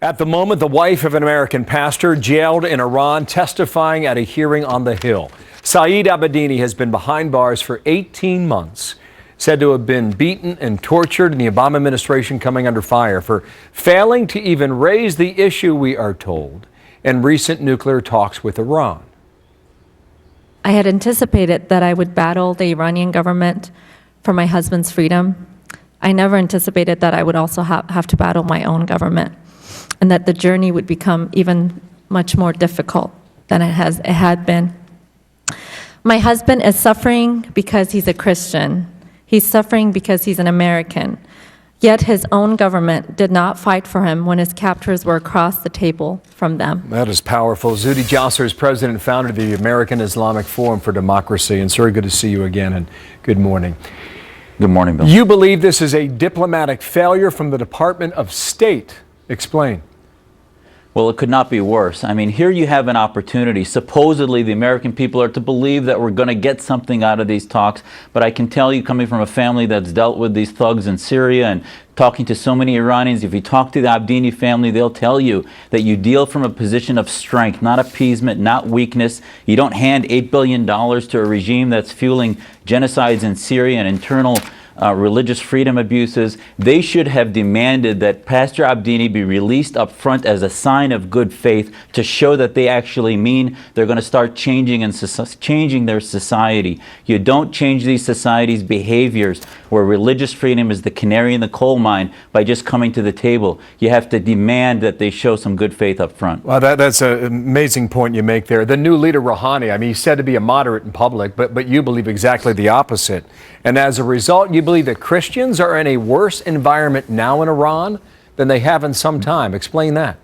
At the moment, the wife of an American pastor jailed in Iran testifying at a hearing on the Hill. Saeed Abedini has been behind bars for 18 months, said to have been beaten and tortured, and the Obama administration coming under fire for failing to even raise the issue, we are told, in recent nuclear talks with Iran. I had anticipated that I would battle the Iranian government for my husband's freedom. I never anticipated that I would also have to battle my own government, and that the journey would become even much more difficult than it had been. My husband is suffering because he's a Christian. He's suffering because he's an American. Yet his own government did not fight for him when his captors were across the table from them. That is powerful. Zuhdi Jasser is president and founder of the American Islamic Forum for Democracy. And it's very good to see you again, and good morning. Good morning, Bill. You believe this is a diplomatic failure from the Department of State. Explain. Well, it could not be worse. I mean, here you have an opportunity. Supposedly, the American people are to believe that we're going to get something out of these talks. But I can tell you, coming from a family that's dealt with these thugs in Syria and talking to so many Iranians, if you talk to the Abedini family, they'll tell you that you deal from a position of strength, not appeasement, not weakness. You don't hand $8 billion to a regime that's fueling genocides in Syria and internal religious freedom abuses. They should have demanded that Pastor Abedini be released up front as a sign of good faith to show that they actually mean they're going to start changing their society. You don't change these societies' behaviors where religious freedom is the canary in the coal mine by just coming to the table. You have to demand that they show some good faith up front. Well, that's an amazing point you make there. The new leader, Rouhani, I mean, he's said to be a moderate in public, but you believe exactly the opposite. And as a result, you believe that Christians are in a worse environment now in Iran than they have in some time. Explain that.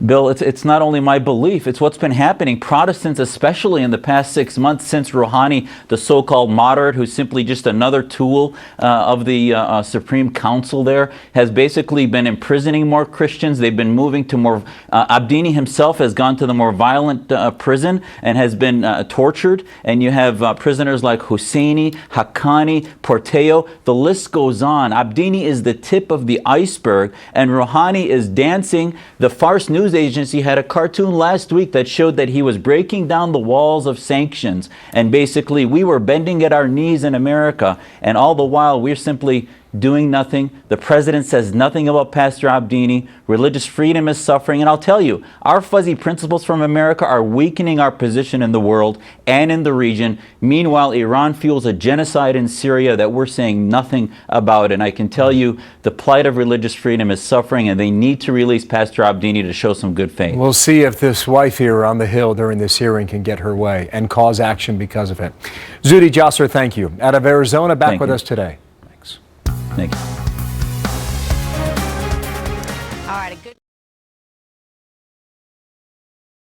Bill, it's not only my belief, it's what's been happening. Protestants, especially in the past 6 months since Rouhani, the so-called moderate, who's simply just another tool of the Supreme Council there, has basically been imprisoning more Christians. They've been moving to more, Abedini himself has gone to the more violent prison and has been tortured. And you have prisoners like Husseini, Haqqani, Porteo. The list goes on. Abedini is the tip of the iceberg, and Rouhani is dancing. The Fars news agency had a cartoon last week that showed that he was breaking down the walls of sanctions, and basically we were bending at our knees in America, and all the while we're simply doing nothing. The president says nothing about Pastor Abedini. Religious freedom is suffering, and I'll tell you, our fuzzy principles from America are weakening our position in the world and in the region. Meanwhile, Iran fuels a genocide in Syria that we're saying nothing about, and I can tell you the plight of religious freedom is suffering, and they need to release Pastor Abedini to show some good faith. We'll see if this wife here on the Hill during this hearing can get her way and cause action because of it. Zuhdi Jasser, thank you. Out of Arizona, back with us today. Thanks. All right, a good